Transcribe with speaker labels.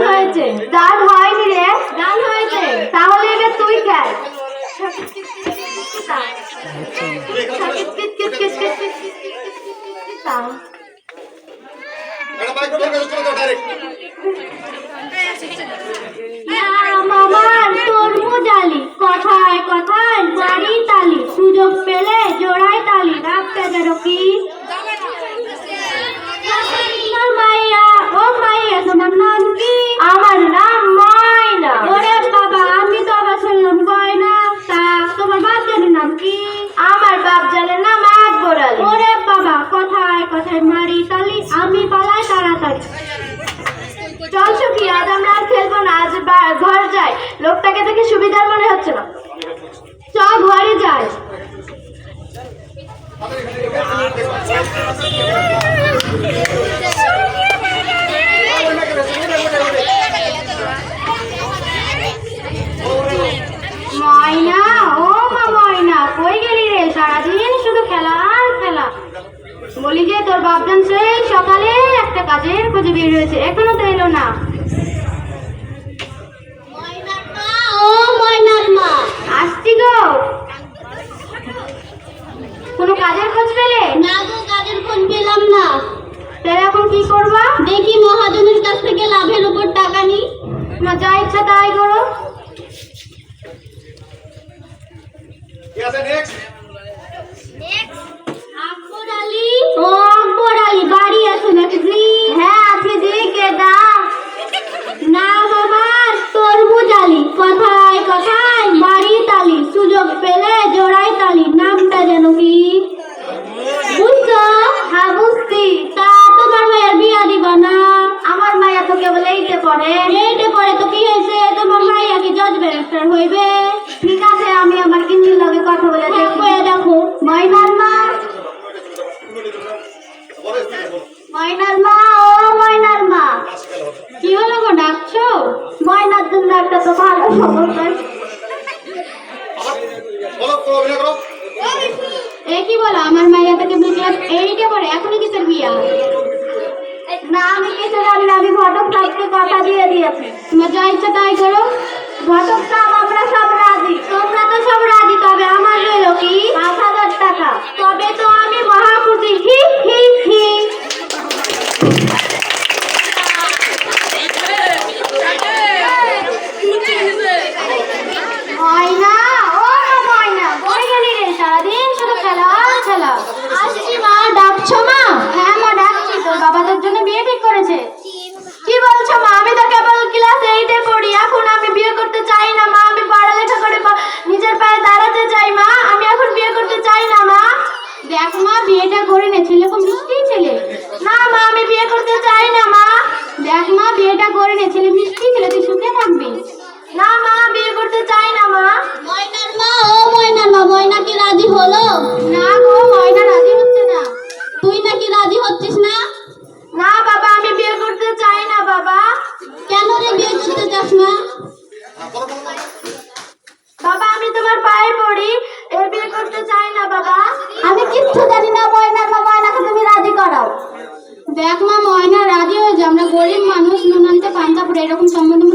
Speaker 1: হয়েছে। গান হয়নি রে, গান হয়েছে। তাহলে এবার তুই খেল। আমার তরমুজ আলি, কথায় কথায় মারি তালি, সুযোগ পেলে জোড়ায় তালি, রাখতে যেন কি মাইয়া। ও মাইয়া, তোমার নাম কি? আমার নাম ময়না। ওরে বাবা, আমি তো আবার শুনলাম গয়না। তা তোমার বাপ জানের নাম কি? আমার বাপ জানের নাম আকবর আলী। ওরে বাবা, কথায় কথায় মারি তালি, আমি পালাই তাড়াতাড়ি। চল সখী, আজ আমরা আর খেলবো না, আজ ঘর যাই। লোকটাকে দেখে সুবিধার মনে হচ্ছে না, চ ঘরে যাই। ময়না, ও মা ময়না, কই গেলি রে? সারাদিন শুধু খেলা আর খেলা। বলি যে তোর বাপজান সেই সকালে একটা কাজের খোঁজে বের হয়েছে, এখনো তো এলো না। ও ময়নার মা, আসছি গো। কোনো কাজের খোঁজ পেলে? না গো, কাজের খোঁজ পেলাম না। তাহলে এখন কি করবা? দেখি মহাজনের কাছ থেকে লাভের উপর টাকা নি। না, যা ইচ্ছা তাই করো। আকবর আলী, ও আকবর আলী, বাড়ি আছো নাকি? হ্যাঁ আছি, দিকে দাও। না বাবা, তরমুজ আলী, কথায় কথায় বাড়ি তালি, সুযোগ পেলে জোড়াই তালি, নামটা যেন কি? বুঝছো? হ্যাঁ বুঝছি। তা তোমার মায়ের বিয়া দিবা না? আমার মায়া তো কেবল এইটে পড়ে। এইটে পড়ে তো কি হয়েছে? তোমার মাইয়া কি জজ ব্যারিস্টার হইবে? ঠিক আছে, আমি আমার কিন্নির লগে কথা বলে দেখবো। দেখো ময়নার মা, ময়নার মা, ও ময়নার মা। কি হলো গো, ডাকছো? ময়নার জন্য একটা তো ভালো খবর পাই। এ কি বলো, আমার মাইয়াটাকে বুঝলাম এইটে পরে, এখনই কিসের বিয়া? না, আমি কিছু জানি না, আমি ঘটক সাহেবকে কথা দিয়ে দিয়েছি। তোমার যা ইচ্ছা তাই করো। ঘটক সাহেব, আমরা সব রাজি। তোমরা তো সব রাজি, তবে আমার রইল কি ৫,০০০ টাকা। তবে তো আমি মহা খুশি। হি হি হি। ময়না, ও ময়না, কই গেলি রে? সারাদিন শুধু খেলা আর খেলা। আসছি মা, ডাকছো মা? হ্যাঁ মা, ডাকছি। তোর বাবা তোর জন্য বিয়ে ঠিক করেছে। কি বলছো মা? আমি তো কেবল ক্লাস 8-এ পড়ি, এখন আমি বিয়ে করতে চাই না মা। আমি পড়ালেখা করে নিজের পায়ে দাঁড়াতে চাই মা, আমি এখন বিয়ে করতে চাই না মা। দেখ মা, বিয়েটা করে নে, ছেলে খুব মিষ্টি ছেলে। না মা, আমি বিয়ে করতে চাই না মা। দেখ মা, বিয়েটা করে নে, ছেলে মিষ্টি ছেলে, তুই সুখে থাকবি। না মা, বিয়ে করতে চাই না মা। ময়নার মা, ও ময়নার মা, ময়না কি রাজি হলো? না গো, ময়না রাজি হচ্ছে না। তুই নাকি রাজি হচ্ছিস না? না বাবা, আমি বিয়ে করতে চাই না বাবা। কেন রে বিয়ে করতে চাস না? বাবা, আমি তোমার পায়ে পড়ি, বিয়ে করতে চাই না বাবা। আমি কিচ্ছু জানি না ময়নার মা, ময়নাকে তুমি রাজি করাও। দেখ মা, ময়না রাজি হয়ে যা, আমরা গরিব মানুষ, নুন আনতে পান্তা পড়ে, এরকম সম্বন্ধ